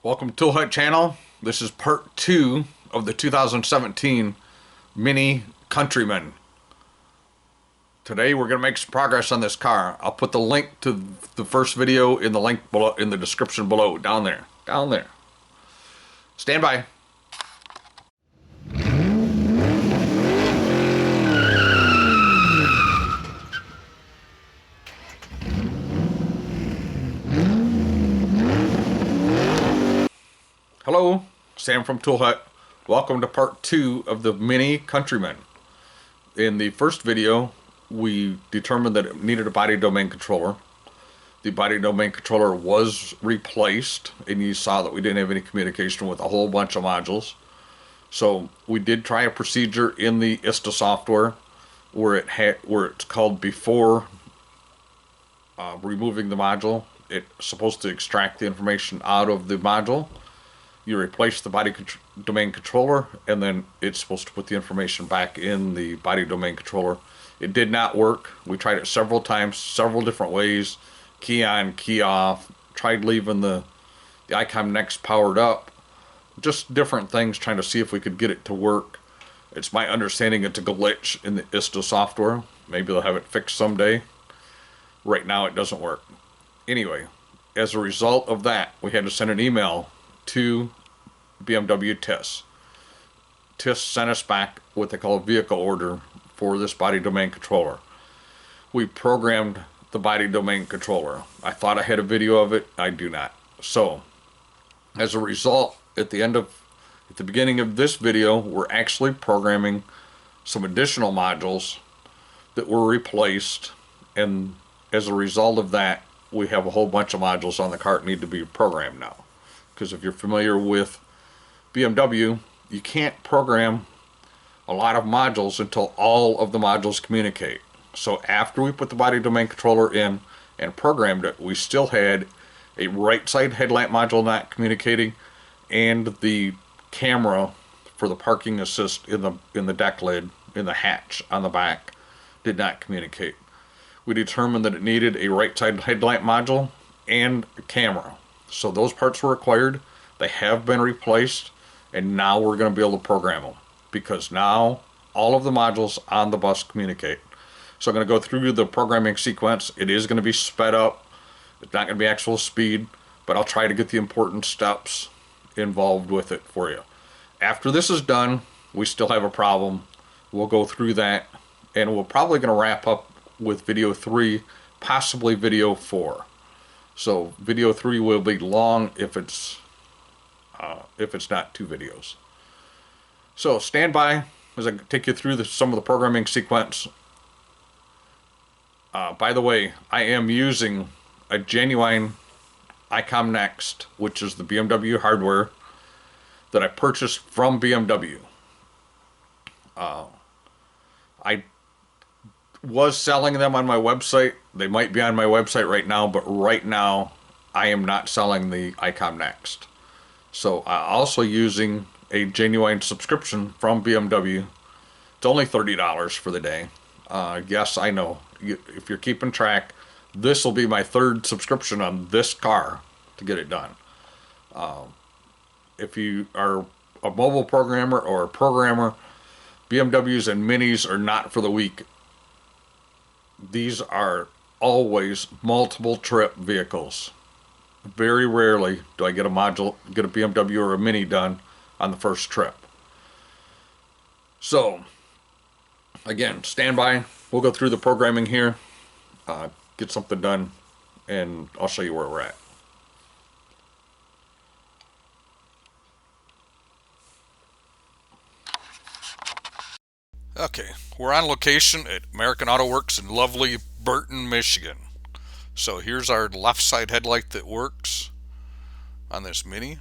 Welcome to Tool Hut channel. This is part 2 of the 2017 Mini Countryman. Today we're going to make some progress on this car. I'll put the link to the first video in the link below, in the description below, down there. Stand by. Hello, Sam from Tool Hut. Welcome to part 2 of the Mini Countryman. In the first video, we determined that it needed a body domain controller. The body domain controller was replaced, and you saw that we didn't have any communication with a whole bunch of modules. So we did try a procedure in the ISTA software where it's called before removing the module. It's supposed to extract the information out of the module. You replace the body domain controller, and then it's supposed to put the information back in the body domain controller. It did not work. We tried it several times, several different ways. Key on, key off. Tried leaving the ICOM Next powered up. Just different things, trying to see if we could get it to work. It's my understanding it's a glitch in the ISTA software. Maybe they'll have it fixed someday. Right now it doesn't work. Anyway, as a result of that, we had to send an email to BMW TIS. TIS sent us back what they call a vehicle order for this body domain controller. We programmed the body domain controller. I thought I had a video of it. I do not. So, as a result, at the beginning of this video, we're actually programming some additional modules that were replaced, and as a result of that, we have a whole bunch of modules on the cart need to be programmed now. Because if you're familiar with BMW, you can't program a lot of modules until all of the modules communicate. So after we put the body domain controller in and programmed it, we still had a right side headlamp module not communicating, and the camera for the parking assist in the deck lid, in the hatch on the back, did not communicate. We determined that it needed a right side headlamp module and a camera. So those parts were required. They have been replaced, and now we're going to be able to program them, because now all of the modules on the bus communicate. So I'm going to go through the programming sequence. It is going to be sped up. It's not going to be actual speed, but I'll try to get the important steps involved with it for you. After this is done, we still have a problem. We'll go through that, and we're probably going to wrap up with video 3, possibly video 4. So video 3 will be long if it's not 2 videos. So stand by as I take you through some of the programming sequence. By the way, I am using a genuine ICOM Next, which is the BMW hardware that I purchased from BMW. I was selling them on my website. They might be on my website right now, but right now I am not selling the ICOM Next. So I'm also using a genuine subscription from BMW. It's only $30 for the day. Yes, I know. If you're keeping track, this will be my 3rd subscription on this car to get it done. If you are a mobile programmer or a programmer, BMWs and Minis are not for the weak. These are always multiple trip vehicles. Very rarely do I get a BMW or a Mini done on the first trip. So, again, stand by. We'll go through the programming here, get something done, and I'll show you where we're at. Okay, we're on location at American Auto Works in lovely Burton, Michigan. So here's our left side headlight that works on this Mini.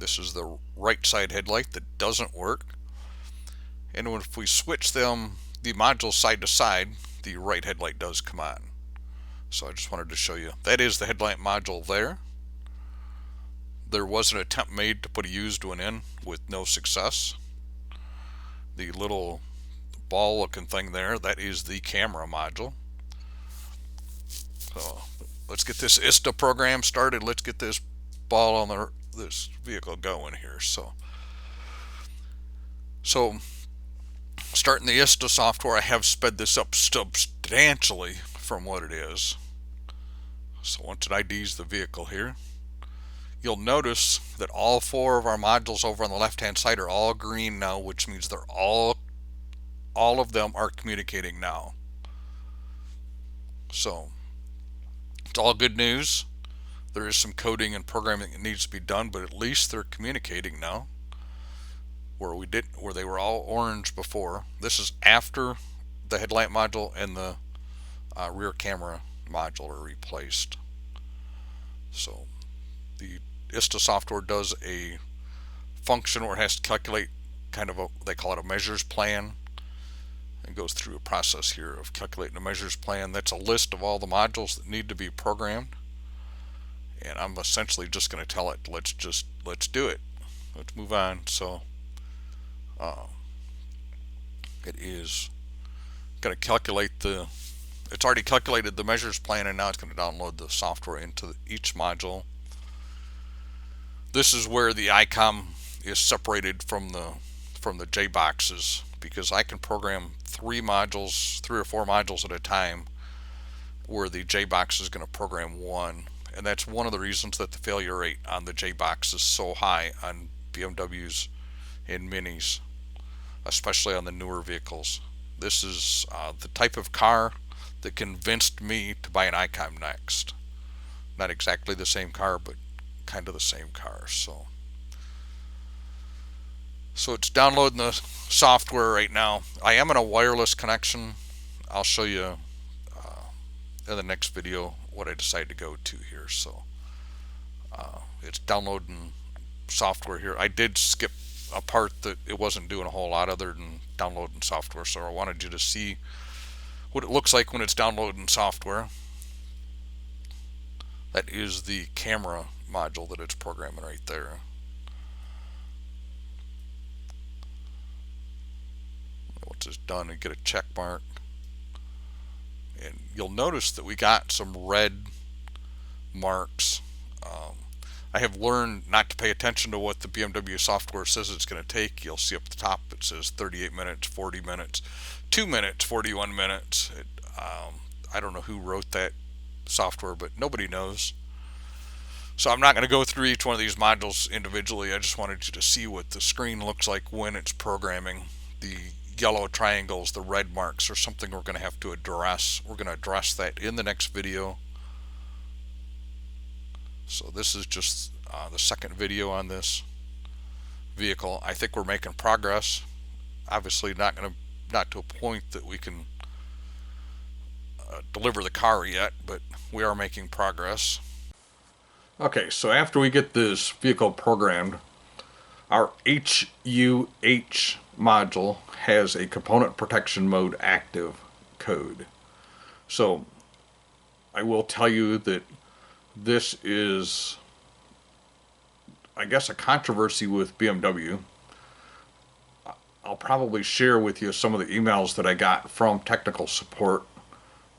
This is the right side headlight that doesn't work. And if we switch them, the modules side to side, the right headlight does come on. So I just wanted to show you. That is the headlight module there. There was an attempt made to put a used one in with no success. The little ball looking thing there, that is the camera module. So let's get this ISTA program started. Let's get this ball on this vehicle going here. So starting the ISTA software, I have sped this up substantially from what it is. So once it IDs the vehicle here, you'll notice that all four of our modules over on the left hand side are all green now, which means they're all of them are communicating now. So it's all good news. There is some coding and programming that needs to be done, but at least they're communicating now. Where they were all orange before. This is after the headlamp module and the rear camera module are replaced. So the ISTA software does a function where it has to calculate kind of they call it a measures plan. It goes through a process here of calculating a measures plan. That's a list of all the modules that need to be programmed. And I'm essentially just going to tell it, let's do it. Let's move on. So it is going to calculate it's already calculated the measures plan, and now it's going to download the software into each module. This is where the ICOM is separated from the J boxes, because I can program 3 or 4 modules at a time, where the J box is going to program 1. And that's one of the reasons that the failure rate on the J box is so high on BMWs and Minis, especially on the newer vehicles. This is the type of car that convinced me to buy an ICOM next. Not exactly the same car, but kind of the same car. So it's downloading the software right now. I am in a wireless connection. I'll show you in the next video what I decide to go to here. So it's downloading software here. I did skip a part that it wasn't doing a whole lot other than downloading software, so I wanted you to see what it looks like when it's downloading software. That is the camera module that it's programming right there. Once it's done, you get a check mark, and you'll notice that we got some red marks. I have learned not to pay attention to what the BMW software says it's going to take. You'll see up the top it says 38 minutes, 40 minutes, 2 minutes, 41 minutes. I don't know who wrote that software, but nobody knows. So I'm not going to go through each one of these modules individually. I just wanted you to see what the screen looks like when it's programming. The yellow triangles, the red marks, are something we're going to have to address. We're going to address that in the next video. So this is just the second video on this vehicle. I think we're making progress. Obviously not to a point that we can deliver the car yet, but we are making progress. Okay, so after we get this vehicle programmed, our HUH module has a component protection mode active code. So I will tell you that this is, I guess, a controversy with BMW. I'll probably share with you some of the emails that I got from technical support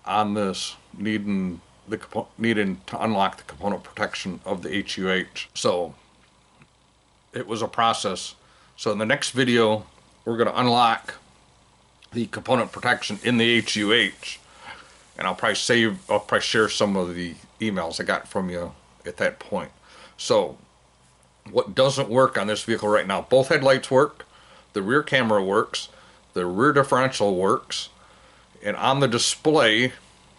on this, needing to unlock the component protection of the HUH. So it was a process. So in the next video, we're going to unlock the component protection in the HUH, and I'll probably share some of the emails I got from you at that point. So what doesn't work on this vehicle right now? Both headlights work, the rear camera works, the rear differential works, and on the display,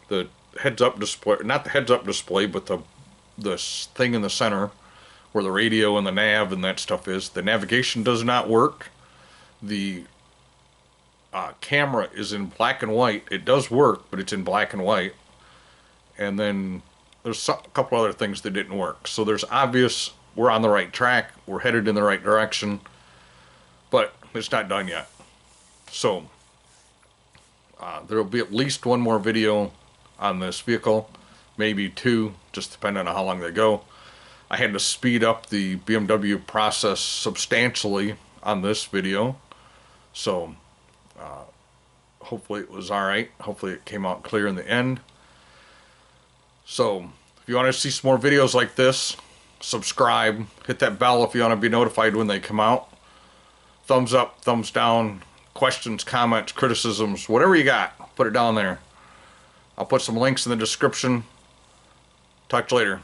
the heads-up display, not the heads-up display, but the thing in the center where the radio and the nav and that stuff is, the navigation does not work. The camera is in black and white. It does work, but it's in black and white. And then there's a couple other things that didn't work. So there's obvious we're on the right track, we're headed in the right direction, but it's not done yet. So there will be at least one more video on this vehicle, maybe 2, just depending on how long they go. I had to speed up the BMW process substantially on this video, so hopefully it was alright. Hopefully it came out clear in the end. So if you want to see some more videos like this, subscribe, hit that bell if you want to be notified when they come out. Thumbs up, thumbs down, questions, comments, criticisms, whatever you got, put it down there. I'll put some links in the description. Talk to you later.